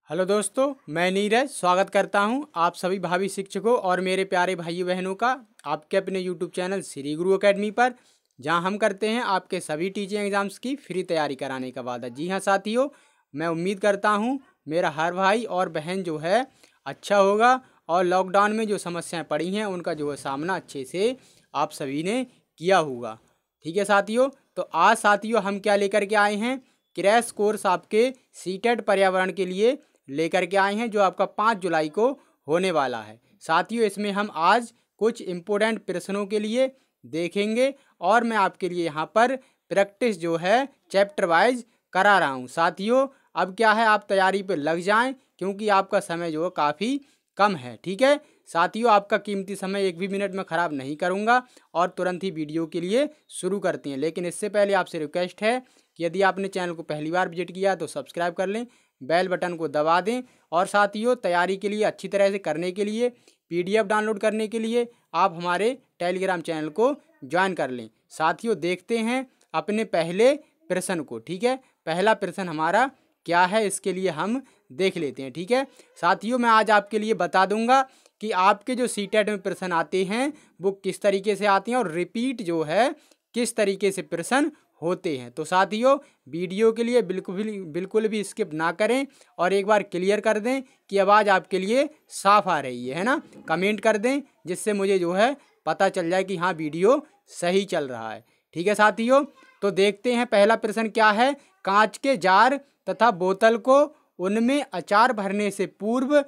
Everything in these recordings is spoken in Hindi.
हेलो दोस्तों, मैं नीरज स्वागत करता हूं आप सभी भावी शिक्षकों और मेरे प्यारे भाई बहनों का आपके अपने यूट्यूब चैनल श्री गुरु एकेडमी पर, जहां हम करते हैं आपके सभी टीचिंग एग्जाम्स की फ्री तैयारी कराने का वादा। जी हां साथियों, मैं उम्मीद करता हूं मेरा हर भाई और बहन जो है अच्छा होगा और लॉकडाउन में जो समस्याएँ पड़ी हैं उनका जो है सामना अच्छे से आप सभी ने किया होगा। ठीक है साथियों, तो आज साथियों हम क्या लेकर के आए हैं, क्रैश कोर्स आपके सीटेट पर्यावरण के लिए लेकर के आए हैं, जो आपका 5 जुलाई को होने वाला है। साथियों इसमें हम आज कुछ इम्पोर्टेंट प्रश्नों के लिए देखेंगे और मैं आपके लिए यहाँ पर प्रैक्टिस जो है चैप्टर वाइज करा रहा हूँ। साथियों अब क्या है, आप तैयारी पे लग जाएं क्योंकि आपका समय जो है काफ़ी कम है। ठीक है साथियों, आपका कीमती समय एक भी मिनट में ख़राब नहीं करूँगा और तुरंत ही वीडियो के लिए शुरू करते हैं। लेकिन इससे पहले आपसे रिक्वेस्ट है कि यदि आपने चैनल को पहली बार विजिट किया तो सब्सक्राइब कर लें, बेल बटन को दबा दें और साथियों तैयारी के लिए अच्छी तरह से करने के लिए PDF डाउनलोड करने के लिए आप हमारे टेलीग्राम चैनल को ज्वाइन कर लें। साथियों देखते हैं अपने पहले प्रश्न को। ठीक है, पहला प्रश्न हमारा क्या है इसके लिए हम देख लेते हैं। ठीक है साथियों, मैं आज आपके लिए बता दूंगा कि आपके जो सीटेट में प्रश्न आते हैं वो किस तरीके से आते हैं और रिपीट जो है किस तरीके से प्रश्न होते हैं। तो साथियों वीडियो के लिए बिल्कुल भी स्किप ना करें और एक बार क्लियर कर दें कि आवाज़ आपके लिए साफ आ रही है ना। कमेंट कर दें जिससे मुझे जो है पता चल जाए कि हाँ वीडियो सही चल रहा है। ठीक है साथियों, तो देखते हैं पहला प्रश्न क्या है। कांच के जार तथा बोतल को उनमें अचार भरने से पूर्व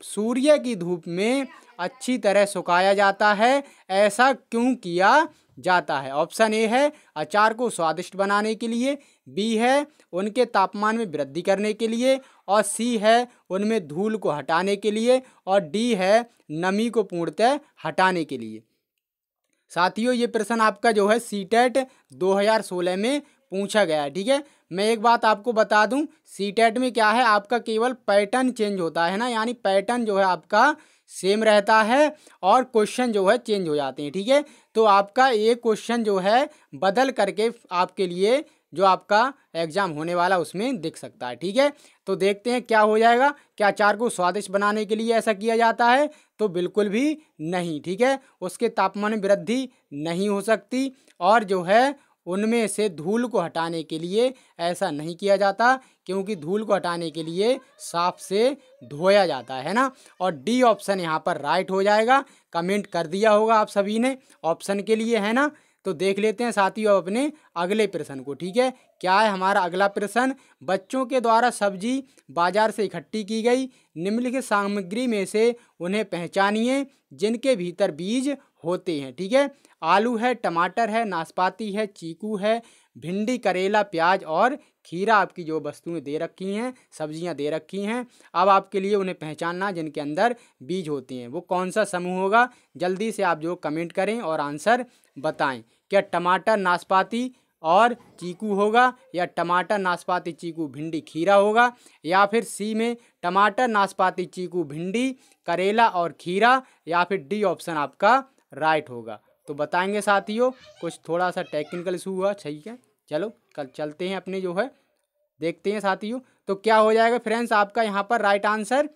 सूर्य की धूप में अच्छी तरह सुखाया जाता है, ऐसा क्यों किया जाता है। ऑप्शन ए है अचार को स्वादिष्ट बनाने के लिए, बी है उनके तापमान में वृद्धि करने के लिए, और सी है उनमें धूल को हटाने के लिए, और डी है नमी को पूर्णतः हटाने के लिए। साथियों ये प्रश्न आपका जो है सीटेट 2016 में पूछा गया है। ठीक है, मैं एक बात आपको बता दूं, सीटेट में क्या है आपका केवल पैटर्न चेंज होता है ना, यानी पैटर्न जो है आपका सेम रहता है और क्वेश्चन जो है चेंज हो जाते हैं। ठीक है, तो आपका एक क्वेश्चन जो है बदल करके आपके लिए जो आपका एग्जाम होने वाला उसमें दिख सकता है। ठीक है, तो देखते हैं क्या हो जाएगा। क्या अचार को स्वादिष्ट बनाने के लिए ऐसा किया जाता है? तो बिल्कुल भी नहीं। ठीक है, उसके तापमान में वृद्धि नहीं हो सकती और जो है उनमें से धूल को हटाने के लिए ऐसा नहीं किया जाता, क्योंकि धूल को हटाने के लिए साफ से धोया जाता है ना। और डी ऑप्शन यहाँ पर राइट हो जाएगा। कमेंट कर दिया होगा आप सभी ने ऑप्शन के लिए, है ना। तो देख लेते हैं साथियों अपने अगले प्रश्न को। ठीक है, क्या है हमारा अगला प्रश्न। बच्चों के द्वारा सब्जी बाजार से इकट्ठी की गई निम्नलिखित सामग्री में से उन्हें पहचानिए जिनके भीतर बीज होते हैं। ठीक है, आलू है, टमाटर है, नाशपाती है, चीकू है, भिंडी, करेला, प्याज और खीरा आपकी जो वस्तुएं दे रखी हैं, सब्जियां दे रखी हैं। अब आपके लिए उन्हें पहचानना जिनके अंदर बीज होते हैं वो कौन सा समूह होगा। जल्दी से आप जो कमेंट करें और आंसर बताएं। क्या टमाटर, नाशपाती और चीकू होगा, या टमाटर, नाशपाती, चीकू, भिंडी, खीरा होगा, या फिर सी में टमाटर, नाशपाती, चीकू, भिंडी, करेला और खीरा, या फिर डी ऑप्शन आपका राइट होगा। तो बताएंगे साथियों, कुछ थोड़ा सा टेक्निकल इशू हुआ। ठीक है, चलो कल चलते हैं अपने जो है देखते हैं साथियों। तो क्या हो जाएगा फ्रेंड्स आपका यहाँ पर राइट आंसर।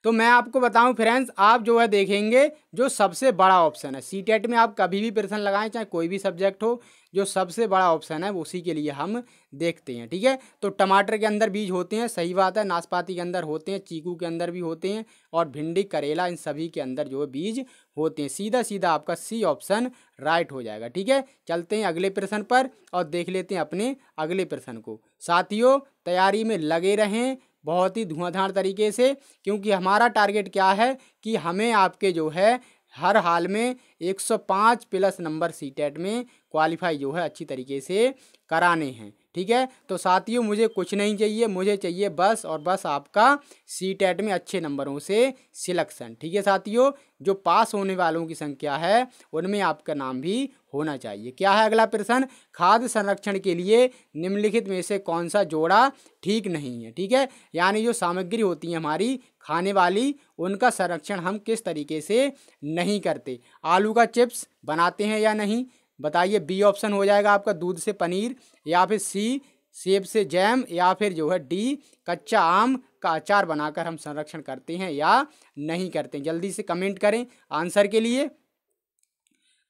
तो मैं आपको बताऊं फ्रेंड्स, आप जो है देखेंगे जो सबसे बड़ा ऑप्शन है सीटेट में, आप कभी भी प्रश्न लगाएं चाहे कोई भी सब्जेक्ट हो, जो सबसे बड़ा ऑप्शन है उसी के लिए हम देखते हैं। ठीक है, तो टमाटर के अंदर बीज होते हैं, सही बात है, नाशपाती के अंदर होते हैं, चीकू के अंदर भी होते हैं, और भिंडी, करेला, इन सभी के अंदर जो है बीज होते हैं। सीधा सीधा आपका सी ऑप्शन राइट हो जाएगा। ठीक है, चलते हैं अगले प्रश्न पर और देख लेते हैं अपने अगले प्रश्न को। साथियों तैयारी में लगे रहें बहुत ही धुआंधार तरीके से, क्योंकि हमारा टारगेट क्या है कि हमें आपके जो है हर हाल में 105 प्लस नंबर सीटेट में क्वालिफाई जो है अच्छी तरीके से कराने हैं। ठीक है, तो साथियों मुझे कुछ नहीं चाहिए, मुझे चाहिए बस और बस आपका सीटेट में अच्छे नंबरों से सिलेक्शन। ठीक है साथियों, जो पास होने वालों की संख्या है उनमें आपका नाम भी होना चाहिए। क्या है अगला प्रश्न। खाद्य संरक्षण के लिए निम्नलिखित में से कौन सा जोड़ा ठीक नहीं है। ठीक है, यानी जो सामग्री होती है हमारी खाने वाली उनका संरक्षण हम किस तरीके से नहीं करते। आलू का चिप्स बनाते हैं या नहीं, बताइए। बी ऑप्शन हो जाएगा आपका दूध से पनीर, या फिर सी सेब से जैम, या फिर जो है डी कच्चा आम का अचार बनाकर हम संरक्षण करते हैं या नहीं करते हैं। जल्दी से कमेंट करें आंसर के लिए।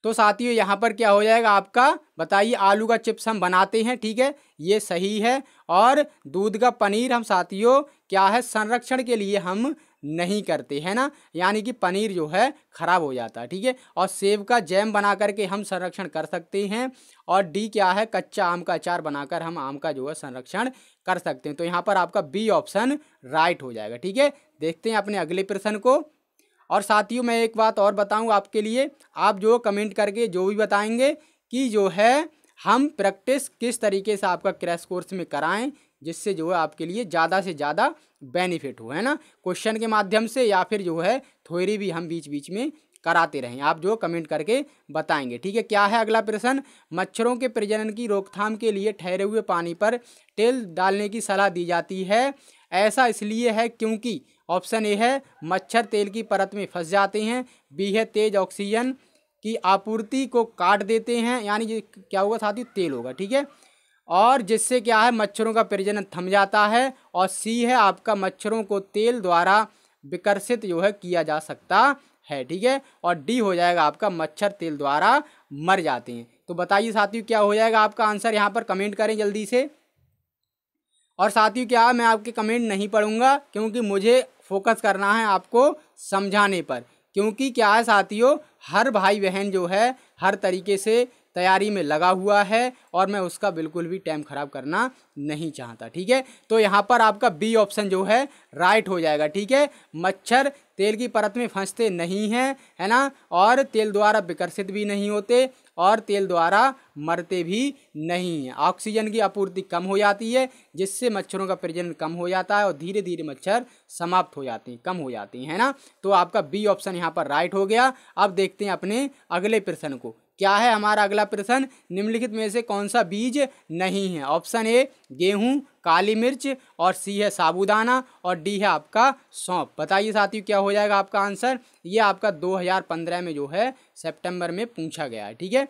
तो साथियों यहाँ पर क्या हो जाएगा आपका, बताइए। आलू का चिप्स हम बनाते हैं, ठीक है, ये सही है। और दूध का पनीर हम साथियों क्या है, संरक्षण के लिए हम नहीं करते, है ना, यानी कि पनीर जो है खराब हो जाता है, ठीक है। और सेब का जैम बना करके हम संरक्षण कर सकते हैं। और डी क्या है, कच्चा आम का अचार बनाकर हम आम का जो है संरक्षण कर सकते हैं। तो यहाँ पर आपका बी ऑप्शन राइट हो जाएगा, ठीक है। देखते हैं अपने अगले प्रश्न को। और साथियों मैं एक बात और बताऊं आपके लिए, आप जो कमेंट करके जो भी बताएंगे कि जो है हम प्रैक्टिस किस तरीके से आपका क्रैश कोर्स में कराएं, जिससे जो है आपके लिए ज़्यादा से ज़्यादा बेनिफिट हो, है ना, क्वेश्चन के माध्यम से या फिर जो है थ्योरी भी हम बीच बीच में कराते रहें। आप जो कमेंट करके बताएंगे, ठीक है। क्या है अगला प्रश्न, मच्छरों के प्रजनन की रोकथाम के लिए ठहरे हुए पानी पर तेल डालने की सलाह दी जाती है। ऐसा इसलिए है क्योंकि ऑप्शन ए है मच्छर तेल की परत में फंस जाते हैं, बी है तेज ऑक्सीजन की आपूर्ति को काट देते हैं, यानी ये क्या होगा साथी, तेल होगा, ठीक है, और जिससे क्या है मच्छरों का प्रजनन थम जाता है, और सी है आपका मच्छरों को तेल द्वारा विकर्षित जो है किया जा सकता है, ठीक है, और डी हो जाएगा आपका मच्छर तेल द्वारा मर जाते हैं। तो बताइए साथियों क्या हो जाएगा आपका आंसर, यहाँ पर कमेंट करें जल्दी से। और साथियों क्या मैं आपके कमेंट नहीं पढ़ूंगा, क्योंकि मुझे फोकस करना है आपको समझाने पर, क्योंकि क्या है साथियों हर भाई बहन जो है हर तरीके से तैयारी में लगा हुआ है, और मैं उसका बिल्कुल भी टाइम खराब करना नहीं चाहता, ठीक है। तो यहाँ पर आपका बी ऑप्शन जो है राइट हो जाएगा, ठीक है। मच्छर तेल की परत में फंसते नहीं हैं, है ना, और तेल द्वारा विकर्षित भी नहीं होते, और तेल द्वारा मरते भी नहीं हैं। ऑक्सीजन की आपूर्ति कम हो जाती है, जिससे मच्छरों का प्रजनन कम हो जाता है, और धीरे धीरे मच्छर समाप्त हो जाते हैं, कम हो जाते हैं, है ना। तो आपका बी ऑप्शन यहाँ पर राइट हो गया। अब देखते हैं अपने अगले प्रश्न को। क्या है हमारा अगला प्रश्न, निम्नलिखित में से कौन सा बीज नहीं है। ऑप्शन ए गेहूं, काली मिर्च, और सी है साबूदाना, और डी है आपका सौंफ। बताइए साथियों क्या हो जाएगा आपका आंसर। ये आपका 2015 में जो है सितंबर में पूछा गया है, ठीक है।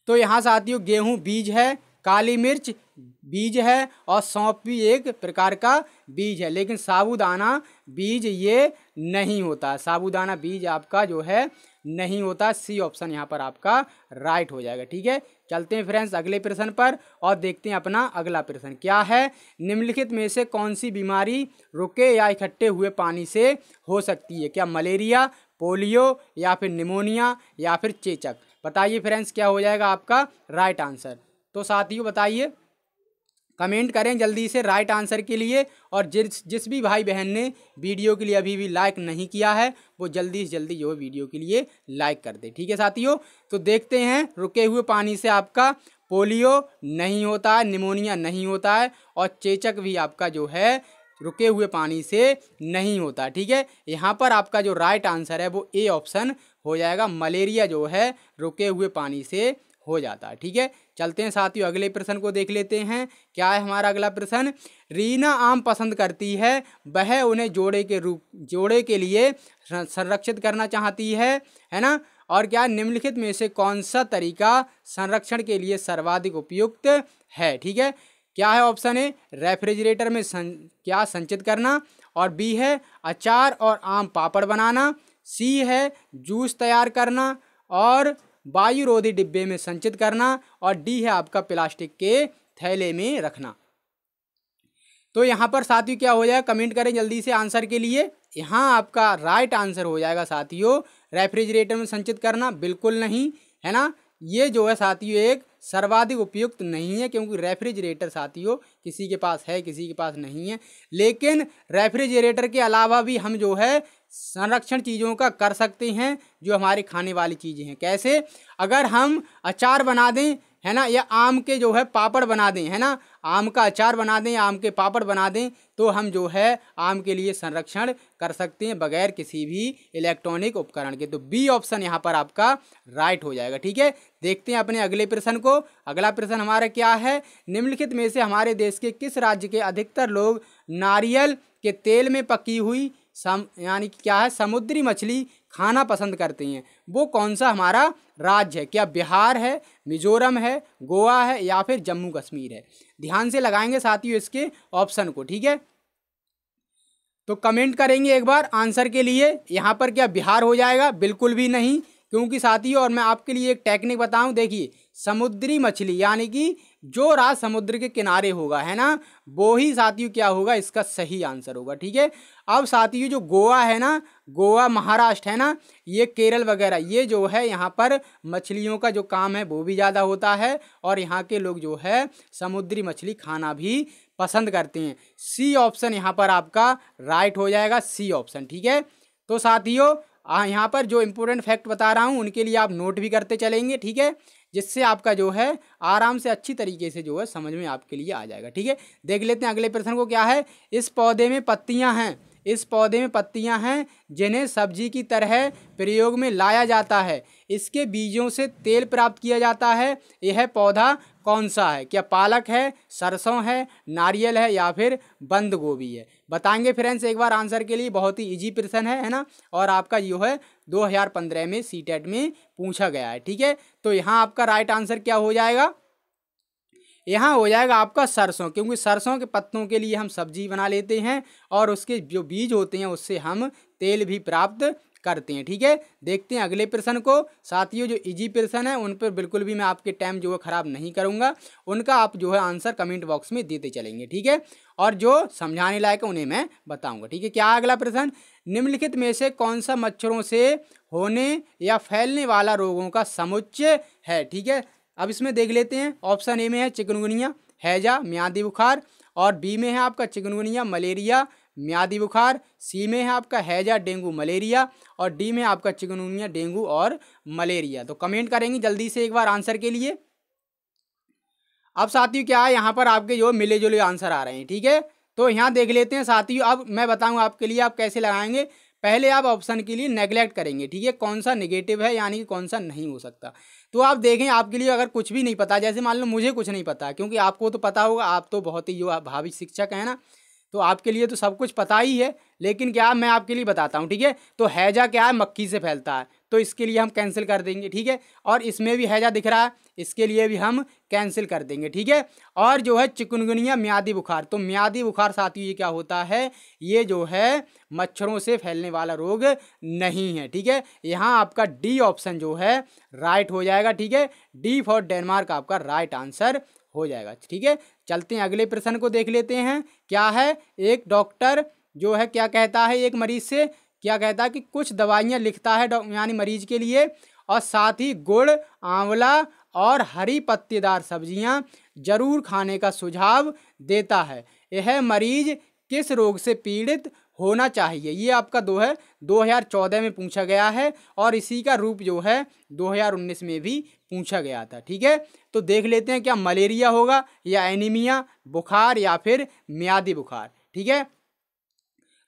तो यहाँ साथियों गेहूं बीज है, काली मिर्च बीज है, और सौंफ भी एक प्रकार का बीज है, लेकिन साबूदाना बीज ये नहीं होता। साबूदाना बीज आपका जो है नहीं होता। सी ऑप्शन यहाँ पर आपका राइट हो जाएगा, ठीक है। चलते हैं फ्रेंड्स अगले प्रश्न पर और देखते हैं अपना अगला प्रश्न क्या है। निम्नलिखित में से कौन सी बीमारी रुके या इकट्ठे हुए पानी से हो सकती है। क्या मलेरिया, पोलियो, या फिर निमोनिया, या फिर चेचक। बताइए फ्रेंड्स क्या हो जाएगा आपका राइट आंसर। तो साथियों बताइए, कमेंट करें जल्दी से राइट आंसर के लिए, और जिस भी भाई बहन ने वीडियो के लिए अभी भी लाइक नहीं किया है वो जल्दी से जल्दी जो है वीडियो के लिए लाइक कर दे, ठीक है साथियों। तो देखते हैं, रुके हुए पानी से आपका पोलियो नहीं होता है, निमोनिया नहीं होता है, और चेचक भी आपका जो है रुके हुए पानी से नहीं होता, ठीक है। यहाँ पर आपका जो राइट आंसर है वो ए ऑप्शन हो जाएगा, मलेरिया जो है रुके हुए पानी से हो जाता है, ठीक है। चलते हैं साथियों अगले प्रश्न को देख लेते हैं। क्या है हमारा अगला प्रश्न। रीना आम पसंद करती है, वह उन्हें जोड़े के लिए संरक्षित करना चाहती है ना, और क्या निम्नलिखित में से कौन सा तरीका संरक्षण के लिए सर्वाधिक उपयुक्त है, ठीक है। क्या है ऑप्शन ए रेफ्रिजरेटर में क्या संचित करना, और बी है अचार और आम पापड़ बनाना, सी है जूस तैयार करना, और वायुरोधी डिब्बे में संचित करना, और डी है आपका प्लास्टिक के थैले में रखना। तो यहाँ पर साथियों क्या हो जाएगा, कमेंट करें जल्दी से आंसर के लिए। यहाँ आपका राइट आंसर हो जाएगा साथियों रेफ्रिजरेटर में संचित करना, बिल्कुल नहीं, है ना। ये जो है साथियों एक सर्वाधिक उपयुक्त नहीं है, क्योंकि रेफ्रिजरेटर साथियों किसी के पास है किसी के पास नहीं है। लेकिन रेफ्रिजरेटर के अलावा भी हम जो है संरक्षण चीज़ों का कर सकते हैं, जो हमारे खाने वाली चीज़ें हैं। कैसे, अगर हम अचार बना दें, है ना, या आम के जो है पापड़ बना दें, है ना, आम का अचार बना दें, आम के पापड़ बना दें, तो हम जो है आम के लिए संरक्षण कर सकते हैं बगैर किसी भी इलेक्ट्रॉनिक उपकरण के। तो बी ऑप्शन यहाँ पर आपका राइट हो जाएगा, ठीक है। देखते हैं अपने अगले प्रश्न को। अगला प्रश्न हमारा क्या है, निम्नलिखित में से हमारे देश के किस राज्य के अधिकतर लोग नारियल के तेल में पकी हुई यानी कि क्या है समुद्री मछली खाना पसंद करते हैं वो कौन सा हमारा राज्य है। क्या बिहार है, मिजोरम है, गोवा है या फिर जम्मू कश्मीर है। ध्यान से लगाएंगे साथियों इसके ऑप्शन को, ठीक है। तो कमेंट करेंगे एक बार आंसर के लिए। यहाँ पर क्या बिहार हो जाएगा? बिल्कुल भी नहीं, क्योंकि साथियों और मैं आपके लिए एक टेक्निक बताऊं, देखिए समुद्री मछली यानी कि जो राज समुद्र के किनारे होगा है ना, वो ही साथियों क्या होगा, इसका सही आंसर होगा, ठीक है। अब साथियों जो गोवा है ना, गोवा महाराष्ट्र है ना, ये केरल वगैरह, ये जो है यहाँ पर मछलियों का जो काम है वो भी ज़्यादा होता है और यहाँ के लोग जो है समुद्री मछली खाना भी पसंद करते हैं। सी ऑप्शन यहाँ पर आपका राइट हो जाएगा, सी ऑप्शन, ठीक है। तो साथियों यहाँ पर जो इम्पोर्टेंट फैक्ट बता रहा हूँ उनके लिए आप नोट भी करते चलेंगे, ठीक है, जिससे आपका जो है आराम से अच्छी तरीके से जो है समझ में आपके लिए आ जाएगा, ठीक है। देख लेते हैं अगले प्रश्न को। क्या है? इस पौधे में पत्तियां हैं, इस पौधे में पत्तियां हैं जिन्हें सब्जी की तरह प्रयोग में लाया जाता है। इसके बीजों से तेल प्राप्त किया जाता है। यह पौधा कौन सा है? क्या पालक है, सरसों है, नारियल है या फिर बंद गोभी है? बताएंगे फ्रेंड्स एक बार आंसर के लिए। बहुत ही इजी प्रश्न है ना, और आपका जो है 2015 में सीटेट में पूछा गया है, ठीक है। तो यहाँ आपका राइट आंसर क्या हो जाएगा? यहाँ हो जाएगा आपका सरसों, क्योंकि सरसों के पत्तों के लिए हम सब्जी बना लेते हैं और उसके जो बीज होते हैं उससे हम तेल भी प्राप्त करते हैं, ठीक है। देखते हैं अगले प्रश्न को। साथियों जो इजी प्रश्न है उन पर बिल्कुल भी मैं आपके टाइम जो है ख़राब नहीं करूँगा, उनका आप जो है आंसर कमेंट बॉक्स में देते चलेंगे, ठीक है। और जो समझाने लायक है उन्हें मैं बताऊँगा, ठीक है। क्या अगला प्रश्न? निम्नलिखित में से कौन सा मच्छरों से होने या फैलने वाला रोगों का समुच्चय है, ठीक है। अब इसमें देख लेते हैं। ऑप्शन ए में है चिकनगुनिया, हैजा, म्यादी बुखार, और बी में है आपका चिकनगुनिया, मलेरिया, म्यादी बुखार, सी में है आपका हैजा, डेंगू, मलेरिया, और डी में आपका चिकनगुनिया, डेंगू और मलेरिया। तो कमेंट करेंगे जल्दी से एक बार आंसर के लिए। अब साथियों क्या है, यहाँ पर आपके जो मिले जुले आंसर आ रहे हैं, ठीक है। तो यहाँ देख लेते हैं साथियों। अब मैं बताऊँ आपके लिए आप कैसे लगाएंगे। पहले आप ऑप्शन के लिए नेगलेक्ट करेंगे, ठीक है, कौन सा नेगेटिव है यानी कि कौन सा नहीं हो सकता। तो आप देखें आपके लिए अगर कुछ भी नहीं पता, जैसे मान लो मुझे कुछ नहीं पता, क्योंकि आपको तो पता होगा, आप तो बहुत ही जो भावी शिक्षक हैं ना, तो आपके लिए तो सब कुछ पता ही है। लेकिन क्या मैं आपके लिए बताता हूँ, ठीक है। तो हैजा क्या है, मक्खी से फैलता है, तो इसके लिए हम कैंसिल कर देंगे, ठीक है। और इसमें भी हैजा दिख रहा है, इसके लिए भी हम कैंसिल कर देंगे, ठीक है। और जो है चिकनगुनिया, म्यादी बुखार, तो म्यादी बुखार साथियों ये क्या होता है, ये जो है मच्छरों से फैलने वाला रोग नहीं है, ठीक है। यहाँ आपका डी ऑप्शन जो है राइट हो जाएगा, ठीक है। डी फॉर डेनमार्क आपका राइट आंसर हो जाएगा, ठीक है। चलते हैं अगले प्रश्न को देख लेते हैं। क्या है? एक डॉक्टर जो है क्या कहता है, एक मरीज से क्या कहता है कि कुछ दवाइयाँ लिखता है यानी मरीज के लिए, और साथ ही गुड़, आंवला और हरी पत्तेदार सब्जियां जरूर खाने का सुझाव देता है। यह मरीज किस रोग से पीड़ित होना चाहिए? ये आपका 2014 में पूछा गया है और इसी का रूप जो है 2019 में भी पूछा गया था, ठीक है। तो देख लेते हैं क्या मलेरिया होगा या एनीमिया, बुखार या फिर म्यादी बुखार, ठीक है।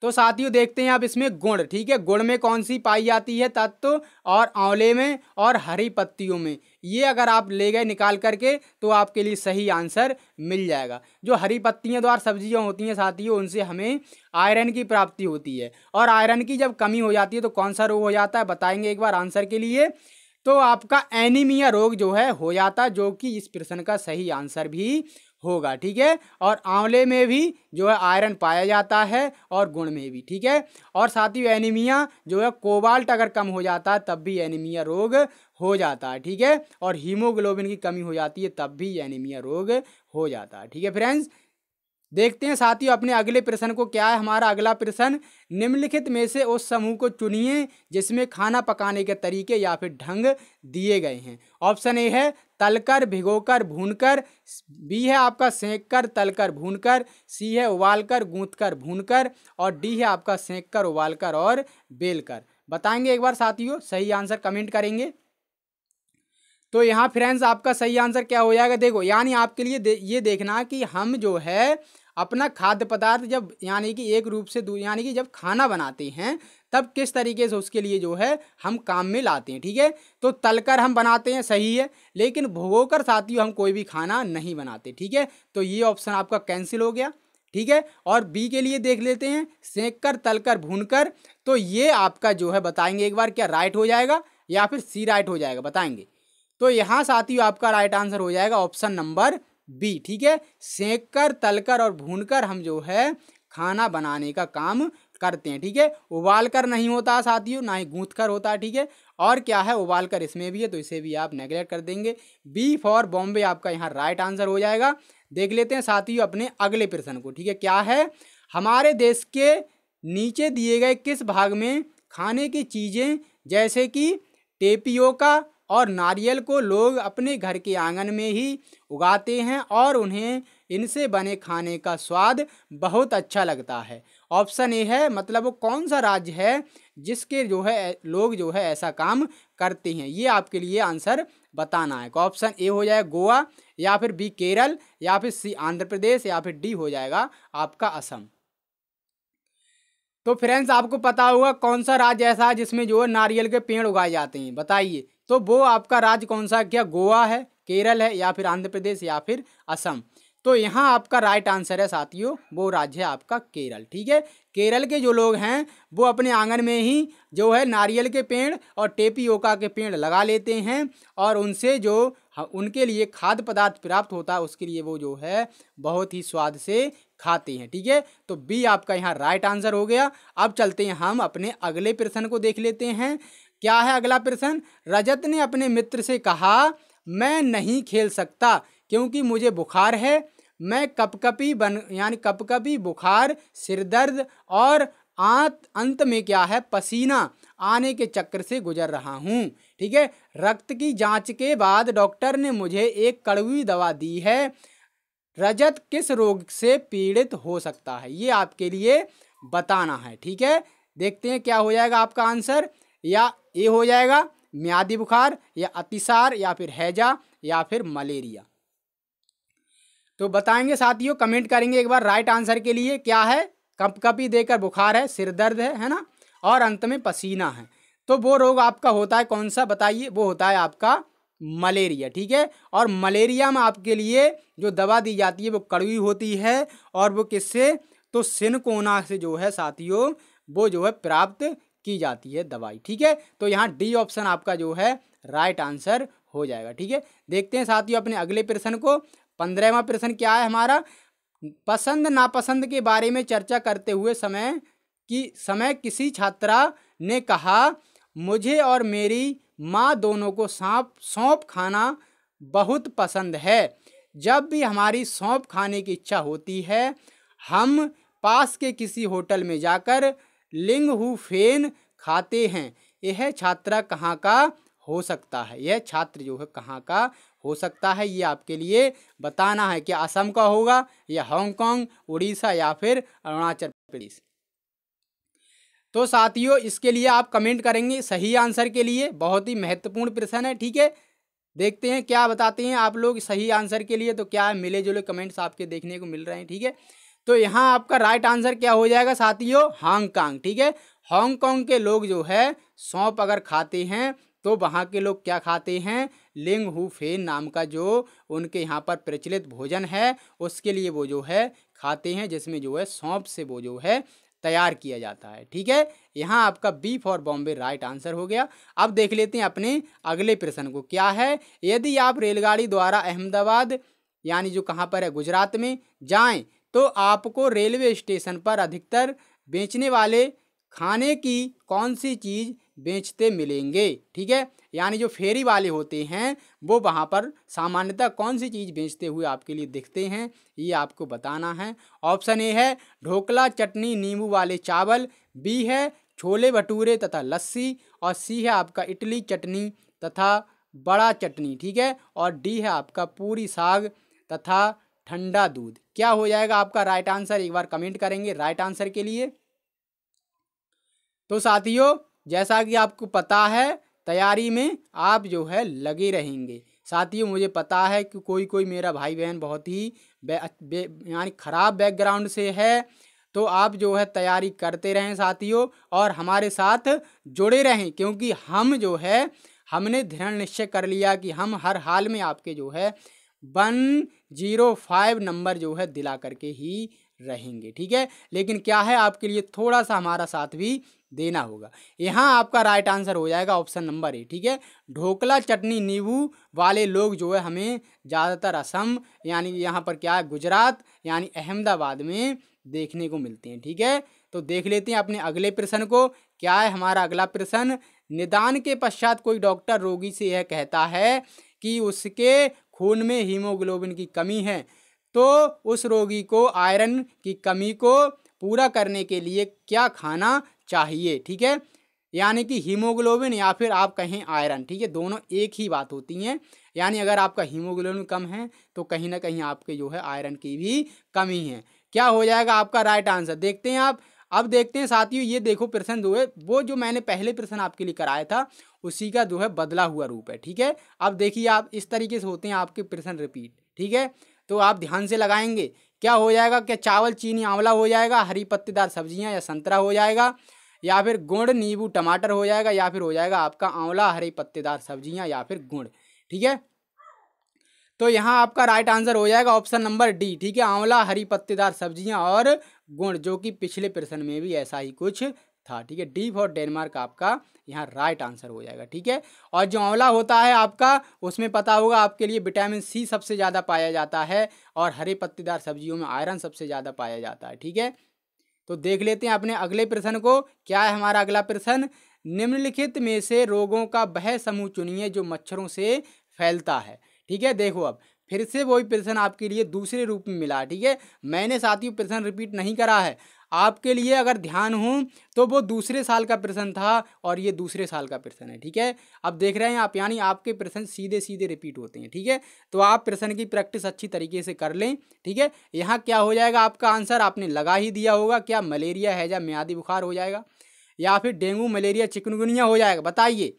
तो साथियों देखते हैं अब इसमें गुण, ठीक है, गुण में कौन सी पाई जाती है तत्व, और आंवले में और हरी पत्तियों में। ये अगर आप ले गए निकाल करके तो आपके लिए सही आंसर मिल जाएगा। जो हरी पत्तियां द्वारा सब्जियां होती हैं साथियों, उनसे हमें आयरन की प्राप्ति होती है, और आयरन की जब कमी हो जाती है तो कौन सा रोग हो जाता है, बताएंगे एक बार आंसर के लिए। तो आपका एनीमिया रोग जो है हो जाता है, जो कि इस प्रश्न का सही आंसर भी होगा, ठीक है। और आंवले में भी जो है आयरन पाया जाता है और गुण में भी, ठीक है। और साथियों एनीमिया जो है कोबाल्ट अगर कम हो जाता है तब भी एनीमिया रोग हो जाता है, ठीक है। और हीमोग्लोबिन की कमी हो जाती है तब भी एनीमिया रोग हो जाता है, ठीक है फ्रेंड्स। देखते हैं साथियों अपने अगले प्रश्न को। क्या है हमारा अगला प्रश्न? निम्नलिखित में से उस समूह को चुनिए जिसमें खाना पकाने के तरीके या फिर ढंग दिए गए हैं। ऑप्शन ए है तलकर, भिगोकर, भूनकर, बी है आपका सेंककर, तलकर, भूनकर, सी है उबालकर, गूंथकर, भूनकर, और डी है आपका सेंककर, उबालकर और बेलकर। बताएंगे एक बार साथियों, सही आंसर कमेंट करेंगे। तो यहाँ फ्रेंड्स आपका सही आंसर क्या हो जाएगा, देखो यानी आपके लिए ये देखना कि हम जो है अपना खाद्य पदार्थ जब यानी कि एक रूप से यानी कि जब खाना बनाते हैं तब किस तरीके से उसके लिए जो है हम काम में लाते हैं, ठीक है। तो तलकर हम बनाते हैं, सही है, लेकिन भिगोकर साथियों हम कोई भी खाना नहीं बनाते, ठीक है। तो ये ऑप्शन आपका कैंसिल हो गया, ठीक है। और बी के लिए देख लेते हैं, सेंक कर, तल कर, भून कर। तो ये आपका जो है बताएंगे एक बार, क्या राइट हो जाएगा या फिर सी राइट हो जाएगा, बताएंगे। तो यहाँ साथियों आपका राइट आंसर हो जाएगा ऑप्शन नंबर बी, ठीक है। सेंक कर, तल कर और भून कर हम जो है खाना बनाने का काम करते हैं, ठीक है। उबाल कर नहीं होता साथियों, ना ही गूंथ कर होता है, ठीक है। और क्या है, उबाल कर इसमें भी है, तो इसे भी आप नेगलेक्ट कर देंगे। बी फॉर बॉम्बे आपका यहाँ राइट आंसर हो जाएगा। देख लेते हैं साथियों अपने अगले प्रश्न को, ठीक है। क्या है, हमारे देश के नीचे दिए गए किस भाग में खाने की चीज़ें जैसे कि टेपियोका और नारियल को लोग अपने घर के आंगन में ही उगाते हैं और उन्हें इनसे बने खाने का स्वाद बहुत अच्छा लगता है। ऑप्शन ए है, मतलब वो कौन सा राज्य है जिसके जो है लोग जो है ऐसा काम करते हैं, ये आपके लिए आंसर बताना है। ऑप्शन ए हो जाएगा गोवा, या फिर बी केरल, या फिर सी आंध्र प्रदेश, या फिर डी हो जाएगा आपका असम। तो फ्रेंड्स आपको पता होगा कौन सा राज्य ऐसा है जिसमें जो है नारियल के पेड़ उगाए जाते हैं, बताइए। तो वो आपका राज्य कौन सा, क्या गोवा है, केरल है, या फिर आंध्र प्रदेश, या फिर असम। तो यहाँ आपका राइट आंसर है साथियों, वो राज्य है आपका केरल, ठीक है। केरल के जो लोग हैं वो अपने आंगन में ही जो है नारियल के पेड़ और टेपियोका के पेड़ लगा लेते हैं, और उनसे जो उनके लिए खाद्य पदार्थ प्राप्त होता है उसके लिए वो जो है बहुत ही स्वाद से खाते हैं, ठीक है। तो बी आपका यहाँ राइट आंसर हो गया। अब चलते हैं हम अपने अगले प्रश्न को देख लेते हैं। क्या है अगला प्रश्न, रजत ने अपने मित्र से कहा मैं नहीं खेल सकता क्योंकि मुझे बुखार है, मैं कपकपी कपकपी, बुखार, सिरदर्द और अंत में क्या है पसीना आने के चक्कर से गुजर रहा हूँ, ठीक है। रक्त की जांच के बाद डॉक्टर ने मुझे एक कड़वी दवा दी है। रजत किस रोग से पीड़ित हो सकता है, ये आपके लिए बताना है, ठीक है। देखते हैं क्या हो जाएगा आपका आंसर, या ए हो जाएगा म्यादी बुखार, या अतिसार, या फिर हैजा, या फिर मलेरिया। तो बताएंगे साथियों, कमेंट करेंगे एक बार राइट आंसर के लिए। क्या है, कपकपी देकर बुखार है, सिर दर्द है ना, और अंत में पसीना है। तो वो रोग आपका होता है कौन सा, बताइए। वो होता है आपका मलेरिया, ठीक है। और मलेरिया में आपके लिए जो दवा दी जाती है वो कड़वी होती है, और वो किससे, तो सिनकोना से जो है साथियों वो जो है प्राप्त की जाती है दवाई, ठीक है। तो यहाँ डी ऑप्शन आपका जो है राइट आंसर हो जाएगा, ठीक है। देखते हैं साथियों अपने अगले प्रश्न को। 15वां प्रश्न क्या है हमारा, पसंद नापसंद के बारे में चर्चा करते हुए समय किसी छात्रा ने कहा मुझे और मेरी माँ दोनों को सौंफ खाना बहुत पसंद है। जब भी हमारी सौंफ खाने की इच्छा होती है हम पास के किसी होटल में जाकर लिंग फेन खाते हैं। यह छात्रा कहाँ का हो सकता है, यह छात्र जो है कहाँ का हो सकता है, ये आपके लिए बताना है। क्या असम का होगा, या हांगकांग, उड़ीसा, या फिर अरुणाचल प्रदेश। तो साथियों इसके लिए आप कमेंट करेंगे सही आंसर के लिए, बहुत ही महत्वपूर्ण प्रश्न है, ठीक है। देखते हैं क्या बताते हैं आप लोग सही आंसर के लिए। तो क्या है, मिले जुले कमेंट्स आपके देखने को मिल रहे हैं, ठीक है। तो यहाँ आपका राइट आंसर क्या हो जाएगा साथियों, हांगकांग, ठीक है। हांगकांग के लोग जो है सौंफ अगर खाते हैं तो वहाँ के लोग क्या खाते हैं, लिंग हु फेन नाम का जो उनके यहाँ पर प्रचलित भोजन है उसके लिए वो जो है खाते हैं, जिसमें जो है सौंफ से वो जो है तैयार किया जाता है, ठीक है। यहाँ आपका B for Bombay right answer हो गया। अब देख लेते हैं अपने अगले प्रश्न को। क्या है, यदि आप रेलगाड़ी द्वारा अहमदाबाद यानी जो कहाँ पर है गुजरात में जाएं तो आपको रेलवे स्टेशन पर अधिकतर बेचने वाले खाने की कौन सी चीज़ बेचते मिलेंगे, ठीक है। यानी जो फेरी वाले होते हैं वो वहाँ पर सामान्यतः कौन सी चीज़ बेचते हुए आपके लिए दिखते हैं, ये आपको बताना है। ऑप्शन ए है ढोकला चटनी नींबू वाले चावल, बी है छोले भटूरे तथा लस्सी, और सी है आपका इडली चटनी तथा बड़ा चटनी, ठीक है। और डी है आपका पूरी साग तथा ठंडा दूध। क्या हो जाएगा आपका राइट आंसर, एक बार कमेंट करेंगे राइट आंसर के लिए। तो साथियों जैसा कि आपको पता है तैयारी में आप जो है लगे रहेंगे। साथियों मुझे पता है कि कोई मेरा भाई बहन बहुत ही यानी ख़राब बैकग्राउंड से है, तो आप जो है तैयारी करते रहें साथियों, और हमारे साथ जुड़े रहें, क्योंकि हम जो है हमने दृढ़ निश्चय कर लिया कि हम हर हाल में आपके जो है 105 नंबर जो है दिला करके ही रहेंगे। ठीक है, लेकिन क्या है, आपके लिए थोड़ा सा हमारा साथ भी देना होगा। यहाँ आपका राइट आंसर हो जाएगा ऑप्शन नंबर ए। ठीक है, ढोकला चटनी नींबू वाले लोग जो है हमें ज़्यादातर असम यानी यहाँ पर क्या है गुजरात यानी अहमदाबाद में देखने को मिलते हैं। ठीक है, तो देख लेते हैं अपने अगले प्रश्न को। क्या है हमारा अगला प्रश्न, निदान के पश्चात कोई डॉक्टर रोगी से यह कहता है कि उसके खून में हीमोग्लोबिन की कमी है, तो उस रोगी को आयरन की कमी को पूरा करने के लिए क्या खाना चाहिए। ठीक है, यानी कि हीमोग्लोबिन या फिर आप कहें आयरन। ठीक है, दोनों एक ही बात होती हैं। यानी अगर आपका हीमोग्लोबिन कम है तो कहीं ना कहीं आपके जो है आयरन की भी कमी है। क्या हो जाएगा आपका राइट आंसर, देखते हैं आप। अब देखते हैं साथियों, ये देखो प्रश्न जो है वो जो मैंने पहले प्रश्न आपके लिए कराया था उसी का जो है बदला हुआ रूप है। ठीक है, अब देखिए आप इस तरीके से होते हैं आपके प्रश्न रिपीट। ठीक है, तो आप ध्यान से लगाएंगे। क्या हो जाएगा, क्या चावल चीनी आंवला हो जाएगा, हरी पत्तेदार सब्जियां या संतरा हो जाएगा, या फिर गुड़ नींबू टमाटर हो जाएगा, या फिर हो जाएगा आपका आंवला हरी पत्तेदार सब्जियां या फिर गुड़। ठीक है, तो यहाँ आपका राइट आंसर हो जाएगा ऑप्शन नंबर डी। ठीक है, आंवला हरी पत्तेदार सब्जियां और गुड़, जो कि पिछले प्रश्न में भी ऐसा ही कुछ था। ठीक है, डी फॉर डेनमार्क आपका यहाँ राइट आंसर हो जाएगा। ठीक है, और जो आंवला होता है आपका उसमें पता होगा आपके लिए विटामिन सी सबसे ज़्यादा पाया जाता है और हरे पत्तेदार सब्जियों में आयरन सबसे ज़्यादा पाया जाता है। ठीक है, तो देख लेते हैं अपने अगले प्रश्न को। क्या है हमारा अगला प्रश्न, निम्नलिखित में से रोगों का वह समूह चुनिए जो मच्छरों से फैलता है। ठीक है, देखो अब फिर से वही प्रश्न आपके लिए दूसरे रूप में मिला। ठीक है, मैंने साथियों प्रश्न रिपीट नहीं करा है, आपके लिए अगर ध्यान हो तो वो दूसरे साल का प्रश्न था और ये दूसरे साल का प्रश्न है। ठीक है, अब देख रहे हैं आप, यानी आपके प्रश्न सीधे सीधे रिपीट होते हैं। ठीक है, तो आप प्रश्न की प्रैक्टिस अच्छी तरीके से कर लें। ठीक है, यहाँ क्या हो जाएगा आपका आंसर, आपने लगा ही दिया होगा। क्या मलेरिया हैजा म्यादी बुखार हो जाएगा, या फिर डेंगू मलेरिया चिकनगुनिया हो जाएगा, बताइए।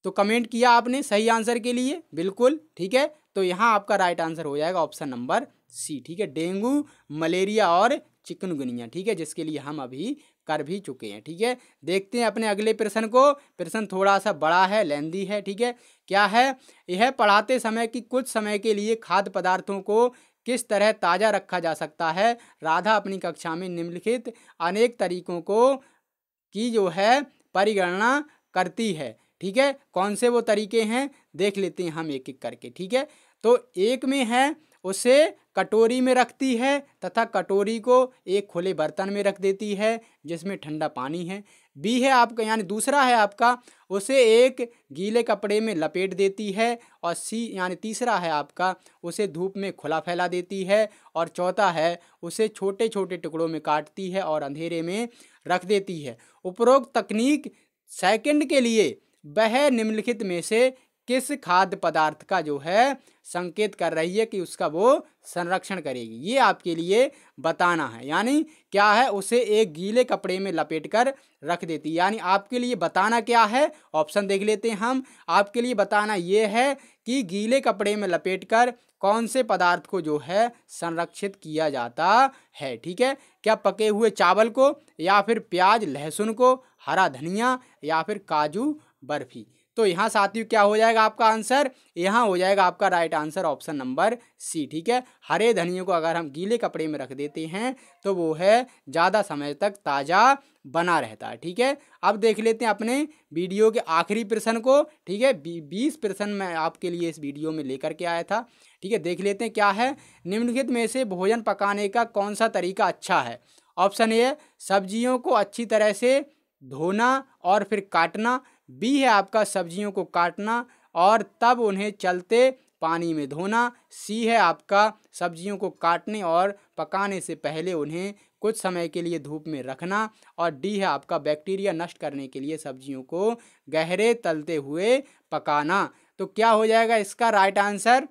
तो कमेंट किया आपने सही आंसर के लिए, बिल्कुल। ठीक है, तो यहाँ आपका राइट आंसर हो जाएगा ऑप्शन नंबर सी। ठीक है, डेंगू मलेरिया और चिकनगुनिया। ठीक है, जिसके लिए हम अभी कर भी चुके हैं। ठीक है, देखते हैं अपने अगले प्रश्न को। प्रश्न थोड़ा सा बड़ा है, लेंदी है। ठीक है, क्या है, यह पढ़ाते समय कि कुछ समय के लिए खाद्य पदार्थों को किस तरह ताज़ा रखा जा सकता है। राधा अपनी कक्षा में निम्नलिखित अनेक तरीकों को की जो है परिगणना करती है। ठीक है, कौन से वो तरीके हैं देख लेते हैं हम एक एक करके। ठीक है, तो एक में है उसे कटोरी में रखती है तथा कटोरी को एक खुले बर्तन में रख देती है जिसमें ठंडा पानी है। बी है आपका, यानी दूसरा है आपका, उसे एक गीले कपड़े में लपेट देती है। और सी यानी तीसरा है आपका, उसे धूप में खुला फैला देती है। और चौथा है उसे छोटे छोटे टुकड़ों में काटती है और अंधेरे में रख देती है। उपरोक्त तकनीक सेकंड के लिए वह निम्नलिखित में से किस खाद्य पदार्थ का जो है संकेत कर रही है कि उसका वो संरक्षण करेगी, ये आपके लिए बताना है। यानी क्या है, उसे एक गीले कपड़े में लपेटकर रख देती है। यानी आपके लिए बताना क्या है, ऑप्शन देख लेते हैं हम। आपके लिए बताना ये है कि गीले कपड़े में लपेटकर कौन से पदार्थ को जो है संरक्षित किया जाता है। ठीक है, क्या पके हुए चावल को, या फिर प्याज लहसुन को, हरा धनिया, या फिर काजू बर्फी। तो यहाँ साथियों क्या हो जाएगा आपका आंसर, यहाँ हो जाएगा आपका right answer option number C. ठीक है, हरे धनिया को अगर हम गीले कपड़े में रख देते हैं तो वो है ज़्यादा समय तक ताज़ा बना रहता है। ठीक है, अब देख लेते हैं अपने वीडियो के आखिरी प्रश्न को। ठीक है, 20 प्रश्न मैं आपके लिए इस वीडियो में लेकर के आया था। ठीक है, देख लेते हैं क्या है, निम्नलिखित में से भोजन पकाने का कौन सा तरीका अच्छा है। ऑप्शन ए, सब्जियों को अच्छी तरह से धोना और फिर काटना। बी है आपका, सब्जियों को काटना और तब उन्हें चलते पानी में धोना। सी है आपका, सब्जियों को काटने और पकाने से पहले उन्हें कुछ समय के लिए धूप में रखना। और डी है आपका, बैक्टीरिया नष्ट करने के लिए सब्जियों को गहरे तलते हुए पकाना। तो क्या हो जाएगा इसका राइट आंसर।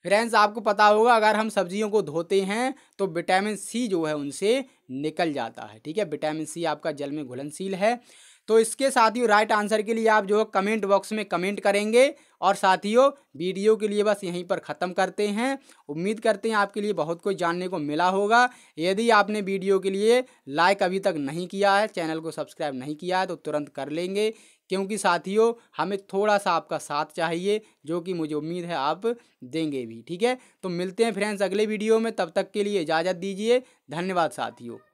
फ्रेंड्स आपको पता होगा अगर हम सब्जियों को धोते हैं तो विटामिन सी जो है उनसे निकल जाता है। ठीक है, विटामिन सी आपका जल में घुलनशील है। तो इसके साथियों राइट आंसर के लिए आप जो कमेंट बॉक्स में कमेंट करेंगे। और साथियों वीडियो के लिए बस यहीं पर ख़त्म करते हैं। उम्मीद करते हैं आपके लिए बहुत कुछ जानने को मिला होगा। यदि आपने वीडियो के लिए लाइक अभी तक नहीं किया है, चैनल को सब्सक्राइब नहीं किया है तो तुरंत कर लेंगे, क्योंकि साथियों हमें थोड़ा सा आपका साथ चाहिए, जो कि मुझे उम्मीद है आप देंगे भी। ठीक है, तो मिलते हैं फ्रेंड्स अगले वीडियो में, तब तक के लिए इजाज़त दीजिए। धन्यवाद साथियों।